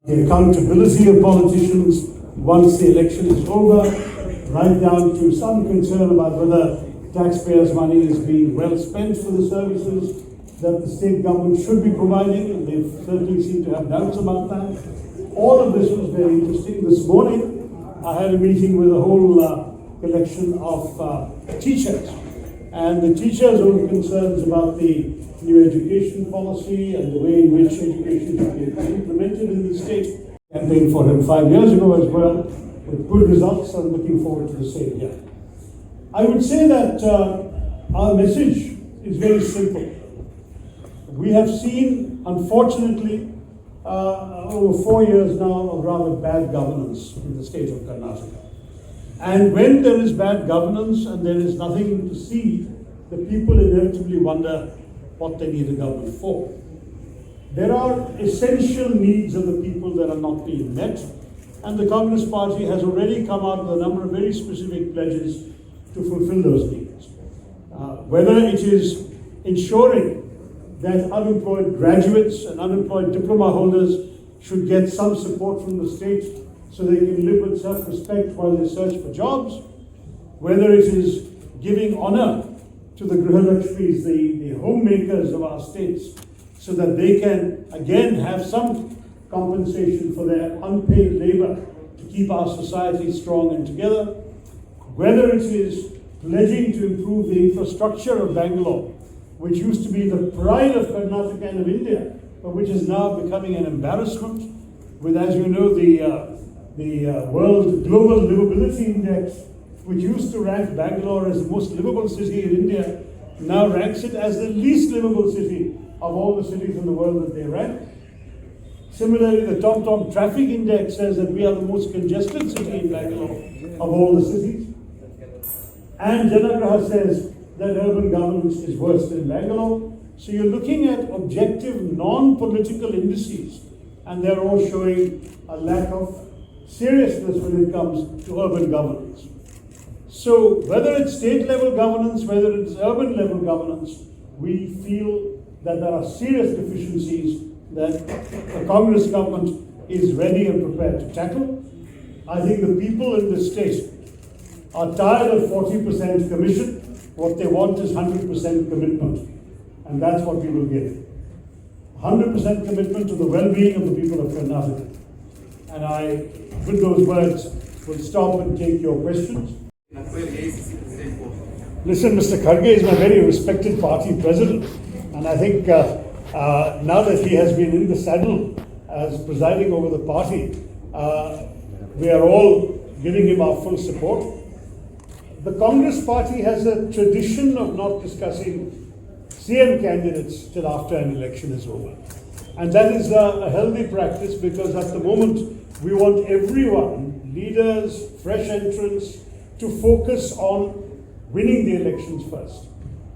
The accountability of politicians once the election is over, right down to some concern about whether taxpayers' money is being well spent for the services that the state government should be providing, and they certainly seem to have doubts about that. All of this was very interesting. This morning, I had a meeting with a whole collection of teachers, and the teachers' own concerns about the new education policy and the way in which education should be implemented in the state. I campaigned for him 5 years ago as well, with good results. I'm looking forward to the same here. I would say that our message is very simple. We have seen, unfortunately, over 4 years now of rather bad governance in the state of Karnataka. And when there is bad governance and there is nothing to see, the people inevitably wonder what they need a government for. There are essential needs of the people that are not being met, and the Congress Party has already come out with a number of very specific pledges to fulfill those needs. Whether it is ensuring that unemployed graduates and unemployed diploma holders should get some support from the state so they can live with self-respect while they search for jobs, whether it is giving honor to the Grihalakshmis, the homemakers of our states, so that they can again have some compensation for their unpaid labor to keep our society strong and together, whether it is pledging to improve the infrastructure of Bangalore, which used to be the pride of Karnataka and of India, but which is now becoming an embarrassment, with, as you know, the World Global Livability Index, which used to rank Bangalore as the most livable city in India, now ranks it as the least livable city of all the cities in the world that they rank. Similarly, the TomTom Traffic Index says that we are the most congested city in Bangalore of all the cities. And Nagaraha says that urban governance is worse than Bangalore. So you're looking at objective, non-political indices, and they're all showing a lack of seriousness when it comes to urban governance. So whether it's state level governance, whether it's urban level governance, we feel that there are serious deficiencies that the Congress government is ready and prepared to tackle. I think the people in this state are tired of 40% commission. What they want is 100% commitment, and that's what we will give. 100% commitment to the well-being of the people of Karnataka. And I, with those words, will stop and take your questions. Listen, Mr. Kharge is my very respected party president, and I think now that he has been in the saddle as presiding over the party, we are all giving him our full support. The Congress Party has a tradition of not discussing CM candidates till after an election is over. And that is a healthy practice, because at the moment we want everyone, leaders, fresh entrants, to focus on winning the elections first.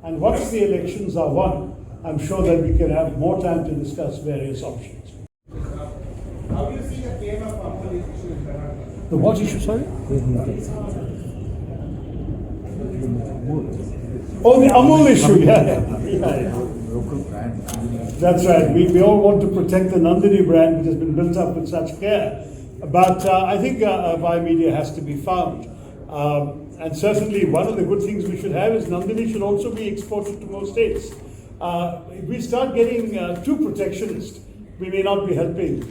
And once the elections are won, I'm sure that we can have more time to discuss various options. How do you see the game of Amul issue in Karnataka? The what issue, sorry? Oh, the Amul issue, yeah. That's right. We all want to protect the Nandini brand, which has been built up with such care. But I think a buy media has to be found. And certainly one of the good things we should have is Nandini should also be exported to more states. If we start getting too protectionist, we may not be helping.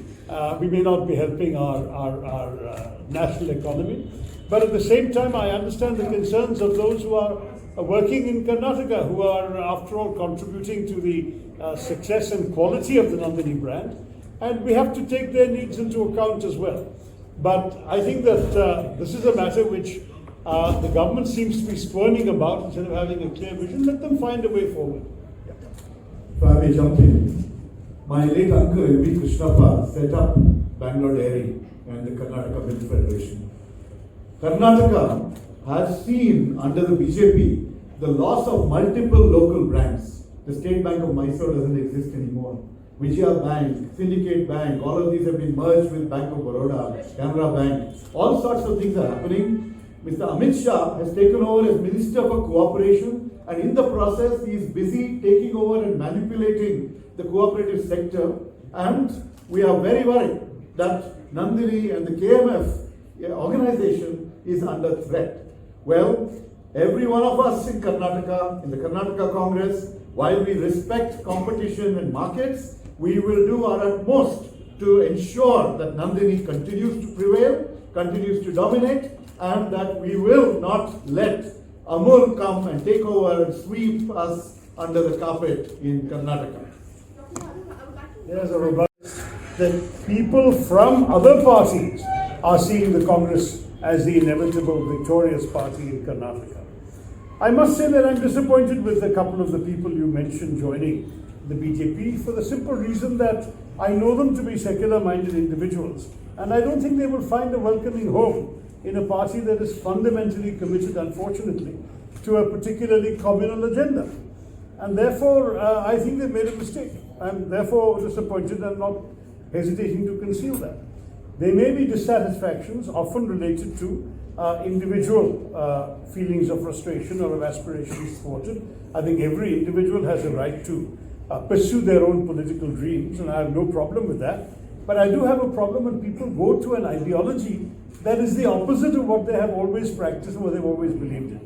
We may not be helping our national economy. But at the same time, I understand the concerns of those who are working in Karnataka, who are, after all, contributing to the success and quality of the Nandini brand. And we have to take their needs into account as well. But I think that this is a matter which the government seems to be squirming about instead of having a clear vision. Let them find a way forward. If I may jump in, my late uncle M.V. Krishnappa set up Bangalore Dairy and the Karnataka Milk Federation. Karnataka has seen under the BJP the loss of multiple local brands. The State Bank of Mysore doesn't exist anymore. Vijaya Bank, Syndicate Bank, all of these have been merged with Bank of Baroda, Canara Bank. All sorts of things are happening. Mr. Amit Shah has taken over as Minister for Cooperation, and in the process he is busy taking over and manipulating the cooperative sector, and we are very worried that Nandini and the KMF organization is under threat. Well, every one of us in Karnataka, in the Karnataka Congress, while we respect competition and markets, we will do our utmost to ensure that Nandini continues to prevail, continues to dominate, and that we will not let Amul come and take over and sweep us under the carpet in Karnataka. There's a robust that people from other parties are seeing the Congress as the inevitable victorious party in Karnataka. I must say that I'm disappointed with a couple of the people you mentioned joining the BJP for the simple reason that I know them to be secular-minded individuals, and I don't think they will find a welcoming home in a party that is fundamentally committed, unfortunately, to a particularly communal agenda. And therefore, I think they've made a mistake. I'm therefore disappointed and not hesitating to conceal that. There may be dissatisfactions, often related to individual feelings of frustration or of aspirations thwarted. I think every individual has a right to pursue their own political dreams, and I have no problem with that. But I do have a problem when people go to an ideology that is the opposite of what they have always practiced and what they've always believed in.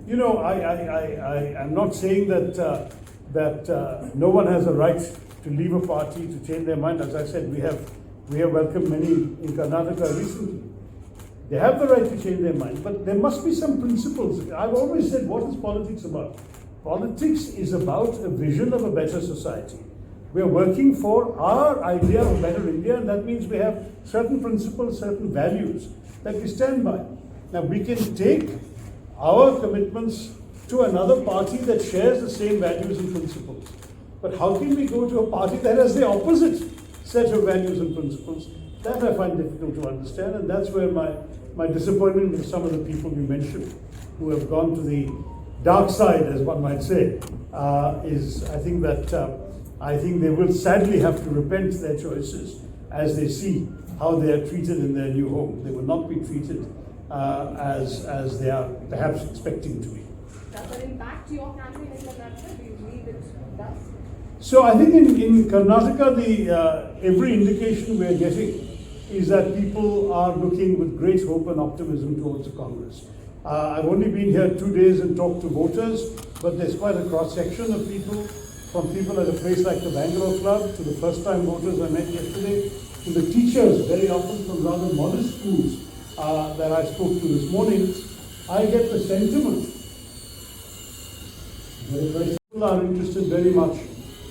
You know, I'm not saying that no one has a right to leave a party, to change their mind. As I said, we have welcomed many in Karnataka recently. They have the right to change their mind, but there must be some principles. I've always said, what is politics about? Politics is about a vision of a better society. We are working for our idea of a better India, and that means we have certain principles, certain values that we stand by. Now, we can take our commitments to another party that shares the same values and principles. But how can we go to a party that has the opposite set of values and principles? That I find difficult to understand, and that's where my disappointment with some of the people you mentioned who have gone to the dark side, as one might say, is I think they will sadly have to repent their choices as they see how they are treated in their new home. They will not be treated as they are perhaps expecting to be. Does that impact your campaign in Karnataka? Do you believe it does? So I think in Karnataka, every indication we are getting is that people are looking with great hope and optimism towards the Congress. I've only been here 2 days and talked to voters, but there's quite a cross-section of people, from people at a place like the Bengaluru Club, to the first-time voters I met yesterday, to the teachers, very often from rather modest schools that I spoke to this morning. I get the sentiment that people are interested very much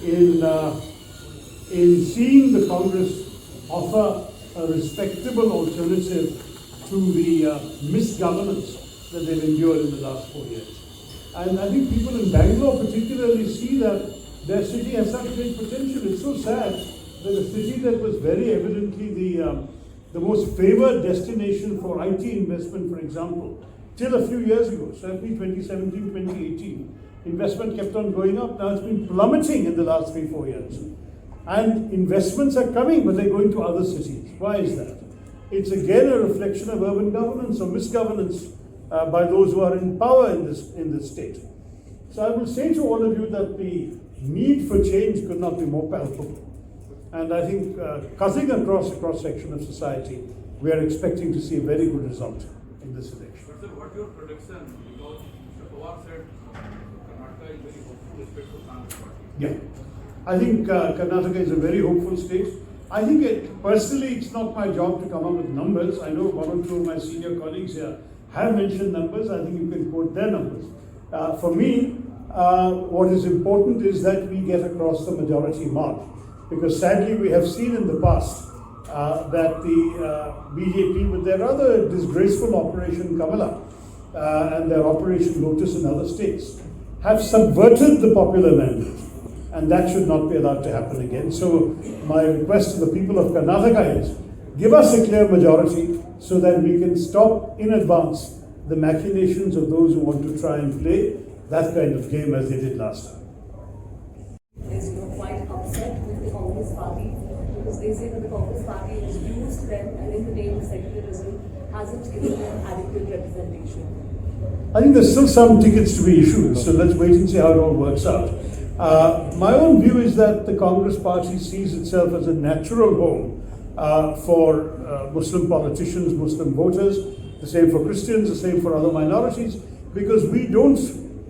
in seeing the Congress offer a respectable alternative to the misgovernance that they've endured in the last 4 years. And I think people in Bangalore particularly see that their city has such great potential. It's so sad that a city that was very evidently the most favored destination for IT investment, for example, till a few years ago, certainly 2017, 2018, investment kept on going up. Now it's been plummeting in the last 3-4 years. And investments are coming, but they're going to other cities. Why is that? It's again a reflection of urban governance or misgovernance by those who are in power in this state. So I will say to all of you that the need for change could not be more palpable. And I think cutting across a cross-section of society, we are expecting to see a very good result in this election. But sir, what's your prediction? Because Mr. Pawar said Karnataka is very hopeful with respect to Congress party. Yeah. I think Karnataka is a very hopeful state. I think personally, it's not my job to come up with numbers. I know one or two of my senior colleagues here have mentioned numbers. I think you can quote their numbers. For me, what is important is that we get across the majority mark. Because sadly, we have seen in the past that the BJP, with their rather disgraceful Operation Kamala and their Operation Lotus in other states, have subverted the popular mandate. And that should not be allowed to happen again. So my request to the people of Karnataka is, give us a clear majority so that we can stop in advance the machinations of those who want to try and play that kind of game as they did last time. Is quite upset with the Congress party because they say that the Congress party has used them and in the name of secularism hasn't given them adequate representation. I think there's still some tickets to be issued, so let's wait and see how it all works out. My own view is that the Congress party sees itself as a natural home for Muslim politicians, Muslim voters, the same for Christians, the same for other minorities, because we don't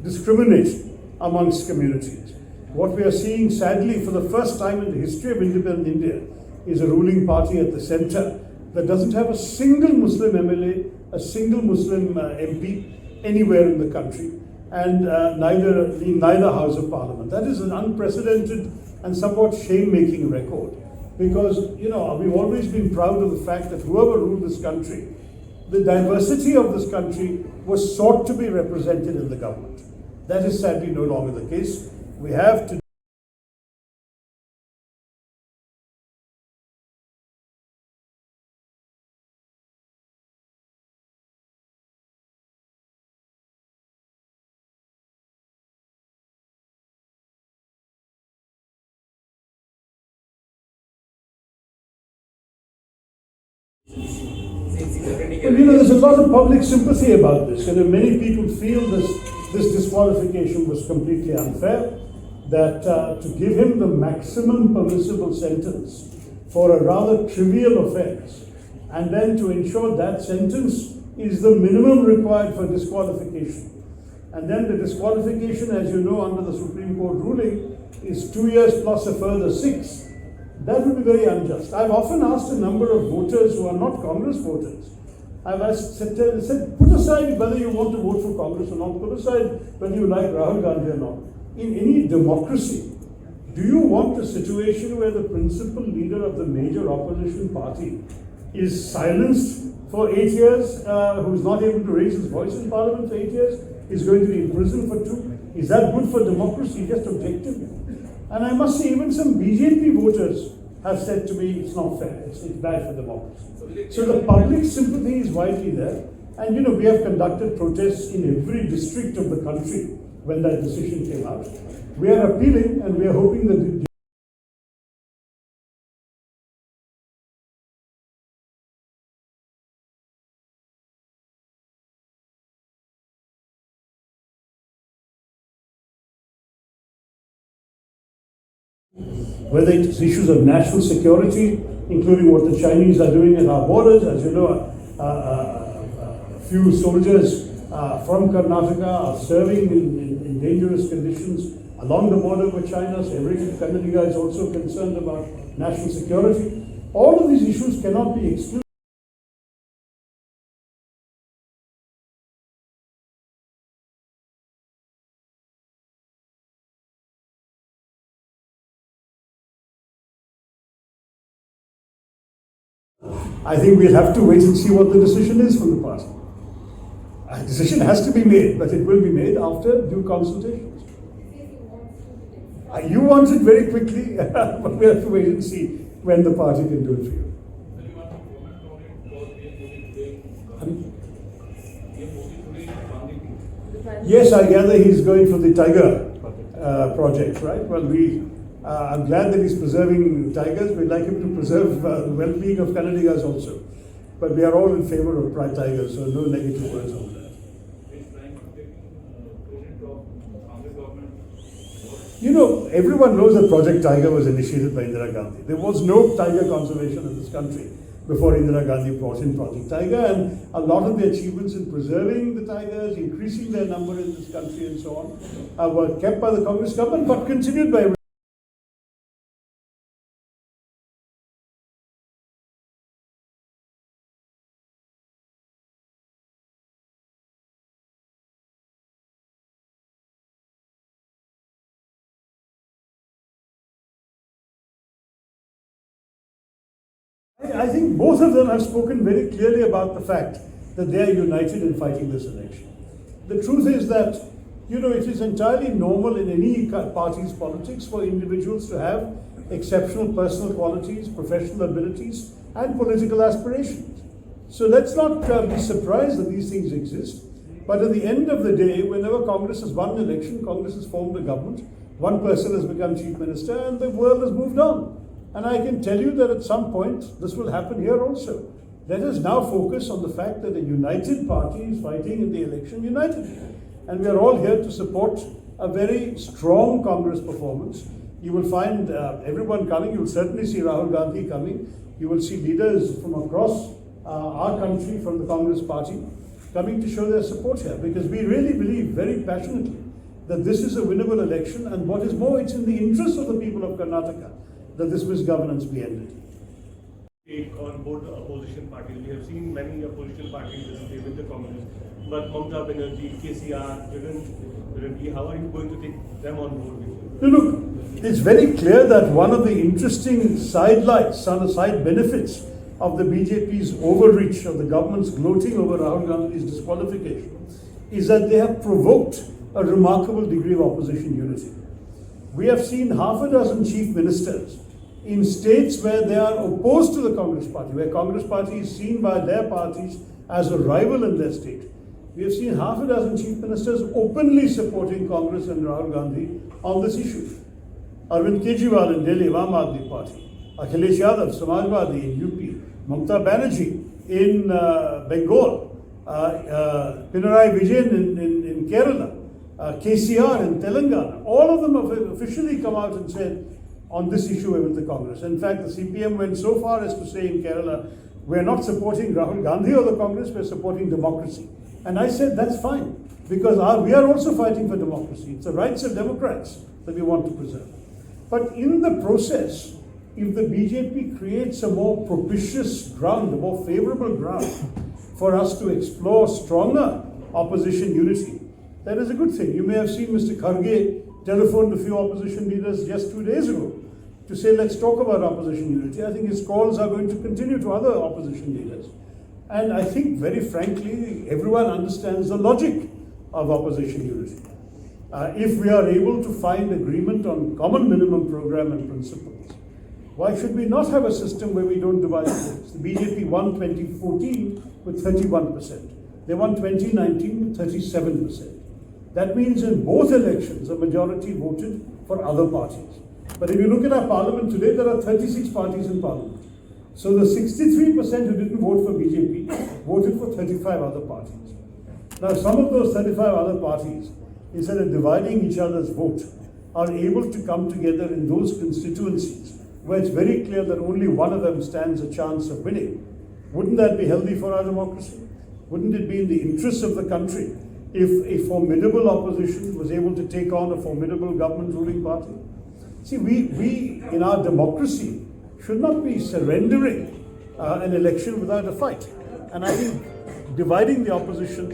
discriminate amongst communities. What we are seeing, sadly, for the first time in the history of independent India, is a ruling party at the centre that doesn't have a single Muslim MLA, a single Muslim MP anywhere in the country, and neither House of Parliament. That is an unprecedented and somewhat shame-making record, because we've always been proud of the fact that whoever ruled this country, the diversity of this country was sought to be represented in the government. That is sadly no longer the case. We have to there's a lot of public sympathy about this. Many people feel this disqualification was completely unfair, that to give him the maximum permissible sentence for a rather trivial offence, and then to ensure that sentence is the minimum required for disqualification. And then the disqualification, as you know, under the Supreme Court ruling, is 2 years plus a further 6. That would be very unjust. I've often asked a number of voters who are not Congress voters, I've said, put aside whether you want to vote for Congress or not, put aside whether you like Rahul Gandhi or not. In any democracy, do you want a situation where the principal leader of the major opposition party is silenced for 8 years, who's not able to raise his voice in Parliament for 8 years, is going to be in prison for 2? Is that good for democracy? Just objectively. And I must say, even some BJP voters have said to me, it's not fair, it's bad for democracy. So the public sympathy is widely there. And we have conducted protests in every district of the country when that decision came out. We are appealing and we are hoping that whether it's issues of national security, including what the Chinese are doing at our borders. As you know, a few soldiers from Karnataka are serving in dangerous conditions along the border with China. So every Kannadiga is also concerned about national security. All of these issues cannot be excluded. I think we'll have to wait and see what the decision is from the party. A decision has to be made, but it will be made after due consultations. You want it very quickly, but we have to wait and see when the party can do it for you. Yes, I gather he's going for the tiger project, right? Well, I'm glad that he's preserving tigers. We'd like him to preserve the well-being of Kannadigas also. But we are all in favor of pride tigers, so no negative words on that. Everyone knows that Project Tiger was initiated by Indira Gandhi. There was no tiger conservation in this country before Indira Gandhi brought in Project Tiger, and a lot of the achievements in preserving the tigers, increasing their number in this country and so on, were kept by the Congress government but continued by I think both of them have spoken very clearly about the fact that they are united in fighting this election. The truth is that, it is entirely normal in any party's politics for individuals to have exceptional personal qualities, professional abilities, and political aspirations. So let's not be surprised that these things exist. But at the end of the day, whenever Congress has won an election, Congress has formed a government, one person has become chief minister, and the world has moved on. And I can tell you that at some point, this will happen here also. Let us now focus on the fact that a united party is fighting in the election united. And we are all here to support a very strong Congress performance. You will find everyone coming. You will certainly see Rahul Gandhi coming. You will see leaders from across our country, from the Congress party, coming to show their support here, because we really believe very passionately that this is a winnable election, and what is more, it's in the interest of the people of Karnataka that this misgovernance be ended. Take on both the opposition parties. We have seen many opposition parties yesterday with the Congress, but Mamata Banerjee, KCR, Reddy, how are you going to take them on board with you? Now look, it's very clear that one of the interesting sidelights, side benefits of the BJP's overreach, of the government's gloating over Rahul Gandhi's disqualification, is that they have provoked a remarkable degree of opposition unity. We have seen half a dozen chief ministers in states where they are opposed to the Congress party, where Congress party is seen by their parties as a rival in their state. We have seen half a dozen chief ministers openly supporting Congress and Rahul Gandhi on this issue. Arvind Kejriwal in Delhi, Aam Aadmi Party. Akhilesh Yadav, Samajwadi in UP. Mamata Banerjee in Bengal. Pinarayi Vijayan in Kerala. KCR in Telangana. All of them have officially come out and said, on this issue with the Congress. In fact, the CPM went so far as to say in Kerala, we're not supporting Rahul Gandhi or the Congress, we're supporting democracy. And I said, that's fine, because we are also fighting for democracy. It's the rights of Democrats that we want to preserve. But in the process, if the BJP creates a more propitious ground, a more favorable ground for us to explore stronger opposition unity, that is a good thing. You may have seen Mr. Kharge telephoned a few opposition leaders just 2 days ago to say, let's talk about opposition unity. I think his calls are going to continue to other opposition leaders. And I think, very frankly, everyone understands the logic of opposition unity. If we are able to find agreement on common minimum program and principles, why should we not have a system where we don't divide votes? The BJP won 2014 with 31%. They won 2019 with 37%. That means in both elections, a majority voted for other parties. But if you look at our parliament today, there are 36 parties in parliament. So the 63% who didn't vote for BJP voted for 35 other parties. Now, some of those 35 other parties, instead of dividing each other's vote, are able to come together in those constituencies where it's very clear that only one of them stands a chance of winning. Wouldn't that be healthy for our democracy? Wouldn't it be in the interests of the country if a formidable opposition was able to take on a formidable government ruling party? See, we in our democracy should not be surrendering an election without a fight. And I think dividing the opposition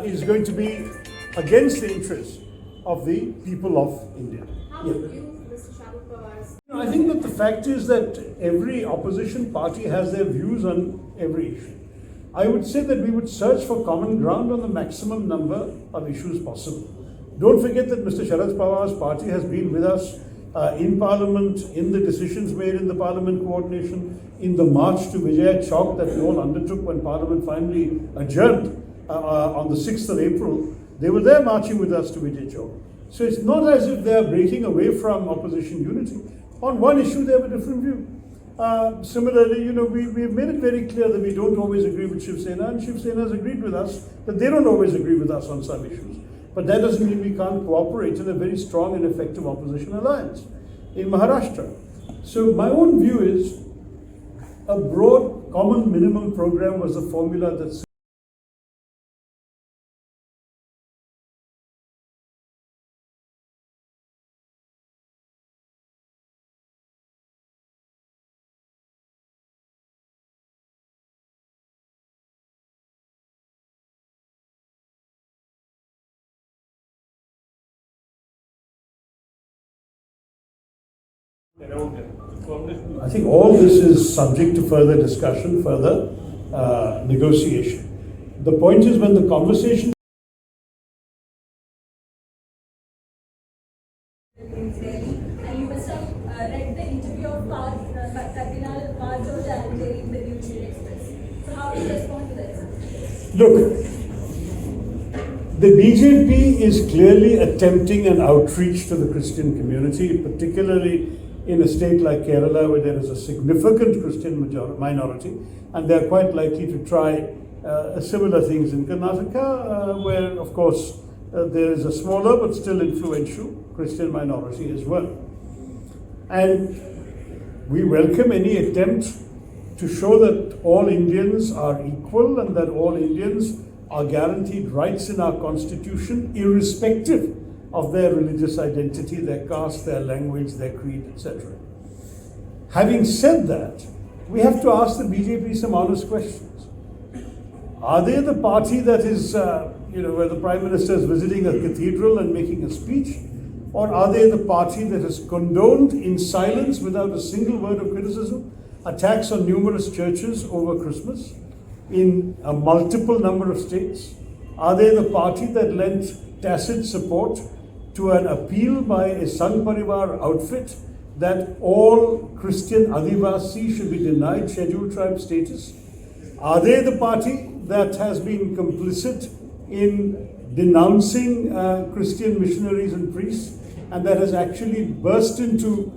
is going to be against the interests of the people of India. How would you, Mr. Shashi Tharoor? I think that the fact is that every opposition party has their views on every issue. I would say that we would search for common ground on the maximum number of issues possible. Don't forget that Mr. Sharad Pawar's party has been with us in Parliament, in the decisions made in the Parliament coordination, in the march to Vijaya Chowk that we all undertook when Parliament finally adjourned on the 6th of April. They were there marching with us to Vijaya Chowk. So it's not as if they are breaking away from opposition unity. On one issue, they have a different view. Similarly, we've made it very clear that we don't always agree with Shiv Sena, and Shiv Sena has agreed with us that they don't always agree with us on some issues. But that doesn't mean we can't cooperate in a very strong and effective opposition alliance in Maharashtra. So my own view is a broad common minimum program was the formula that around them. Congress. I think all this is subject to further discussion, further negotiation. The point is, when the conversation And you must have read the interview of Cardinal Marjo Jalangeri in the New Delhi Express. So how do you respond to that? Look, the BJP is clearly attempting an outreach to the Christian community, particularly in a state like Kerala, where there is a significant Christian minority, and they are quite likely to try similar things in Karnataka, where, of course, there is a smaller but still influential Christian minority as well. And we welcome any attempt to show that all Indians are equal and that all Indians are guaranteed rights in our constitution, irrespective of their religious identity, their caste, their language, their creed, etc. Having said that, we have to ask the BJP some honest questions. Are they the party that is, where the Prime Minister is visiting a cathedral and making a speech? Or are they the party that has condoned in silence, without a single word of criticism, attacks on numerous churches over Christmas in a multiple number of states? Are they the party that lent tacit support to an appeal by a Sangh Parivar outfit that all Christian Adivasi should be denied scheduled tribe status? Are they the party that has been complicit in denouncing Christian missionaries and priests, and that has actually burst into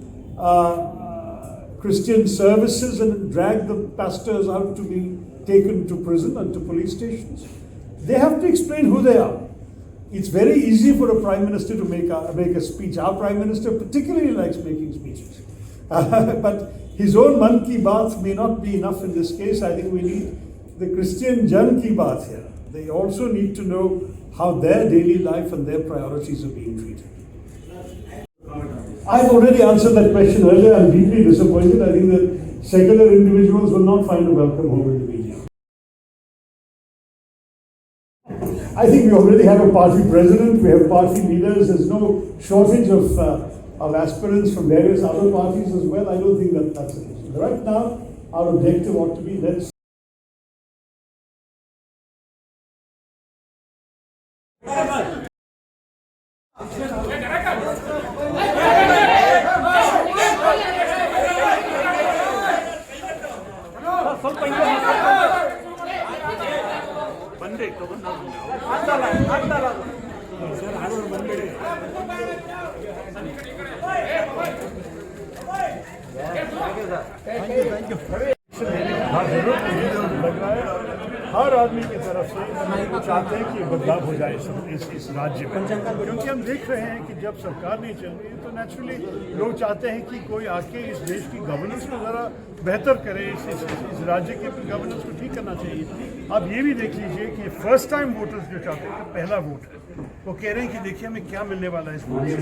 Christian services and dragged the pastors out to be taken to prison and to police stations? They have to explain who they are. It's very easy for a Prime Minister to make a speech. Our Prime Minister particularly likes making speeches. But his own Man Ki Baat may not be enough in this case. I think we need the Christian Jan Ki Baat here. They also need to know how their daily life and their priorities are being treated. I've already answered that question earlier. I'm deeply disappointed. I think that secular individuals will not find a welcome home in the media. I think we already have a party president, we have party leaders, there's no shortage of aspirants from various other parties as well. I don't think that that's the case. Right now, our objective ought to be, let's हर आदमी की तरफ से चाहते हैं कि बदलाव हो जाए इस राज्य में, क्योंकि हम देख रहे हैं कि जब सरकार नहीं चल रही है तो नेचुरली लोग चाहते हैं कि कोई आके इस देश की गवर्नेंस को ज़रा बेहतर करे, इस राज्य के गवर्नेंस को ठीक करना चाहिए। आप ये भी देख लीजिए कि फर्स्ट टाइम वोटर्स जो चाहते हैं, पहला वोट है, वो कह रहे हैं कि देखिए हमें क्या मिलने वाला है इस वोट से।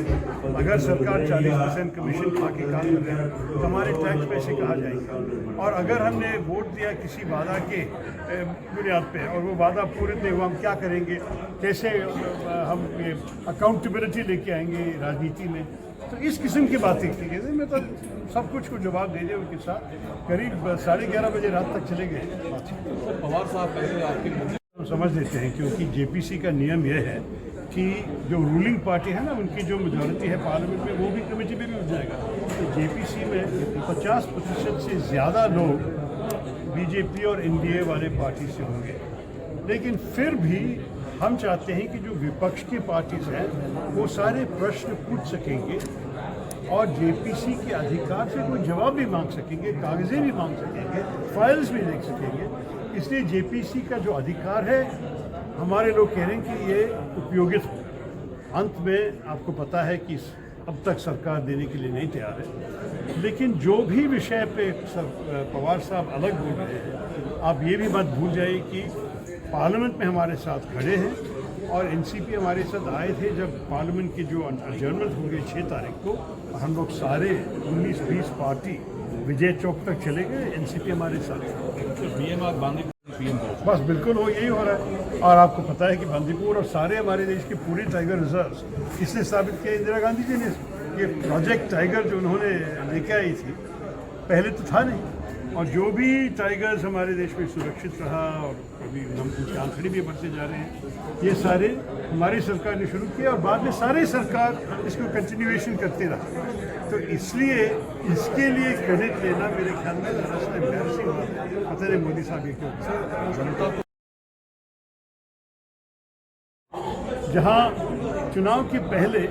अगर सरकार 40% कमीशन खा के काम कर रहे हैं तो हमारे टैक्स पैसे कहाँ जाएंगे? और अगर हमने वोट दिया किसी वादा के बुनियाद पे और वो वादा पूरे नहीं हुआ, हम क्या करेंगे? कैसे हम ये अकाउंटेबिलिटी लेके आएंगे राजनीति में? तो इस किस्म की बातें की गई। मैं तो सब कुछ को जवाब दे दिया उनके साथ। करीब 11:30 बजे रात तक चले गए। पवार साहब पहले आपके हम समझ लेते हैं, क्योंकि जेपीसी का नियम यह है कि जो रूलिंग पार्टी है ना, उनकी जो मेजॉरिटी है पार्लियामेंट में, वो भी कमेटी में भी उठ जाएगा। तो जेपीसी में 50% से ज़्यादा लोग बीजेपी और एनडीए वाले पार्टी से होंगे। लेकिन फिर भी हम चाहते हैं कि जो विपक्ष की पार्टीज हैं वो सारे प्रश्न पूछ सकेंगे और जेपीसी के अधिकार से कोई जवाब भी मांग सकेंगे, कागज़ें भी मांग सकेंगे, फाइल्स भी देख सकेंगे। इसलिए जेपीसी का जो अधिकार है, हमारे लोग कह रहे हैं कि ये उपयोगित हो। अंत में आपको पता है कि अब तक सरकार देने के लिए नहीं तैयार है, लेकिन जो भी विषय पे पवार साहब अलग बोल रहे हैं, आप ये भी मत भूल जाइए कि पार्लियामेंट में हमारे साथ खड़े हैं और एनसीपी हमारे साथ आए थे जब पार्लियामेंट की जो अडजर्नमेंट होंगे 6 तारीख को, हम लोग सारे 19-20 पार्टी विजय चौक तक चले गए, एनसीपी हमारे साथ। बस बिल्कुल वो यही हो रहा है। और आपको पता है कि बांदीपुर और सारे हमारे देश के पूरे टाइगर रिजर्व्स किसने स्थापित किया? इंदिरा गांधी जी ने। ये प्रोजेक्ट टाइगर जो उन्होंने लेके आई थी, पहले तो था नहीं। और जो भी टाइगर्स हमारे देश में सुरक्षित रहा और अभी हम कुछ आंकड़े भी बढ़ते जा रहे हैं, ये सारे हमारी सरकार ने शुरू किया और बाद में सारी सरकार इसको कंटिन्यूएशन करती रहा। तो इसलिए इसके लिए क्रेडिट लेना मेरे ख्याल में दरअसल एम्बैरेसिंग बात है। पता नहीं मोदी साहब ये क्यों, जहाँ चुनाव के पहले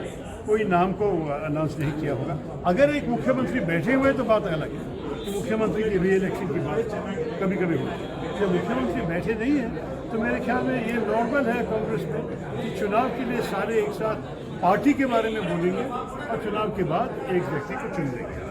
कोई नाम को अनाउंस नहीं किया होगा। अगर एक मुख्यमंत्री बैठे हुए तो बात अलग है कि मुख्यमंत्री की री-इलेक्शन की बात कभी कभी होती है। जब मुख्यमंत्री बैठे नहीं हैं तो मेरे ख्याल में ये नॉर्मल है कांग्रेस में कि चुनाव के लिए सारे एक साथ पार्टी के बारे में बोलेंगे और चुनाव के बाद एक व्यक्ति को चुन लेंगे।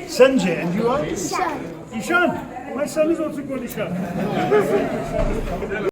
Sanjay, and you are? Ishan. My son is also called Ishan.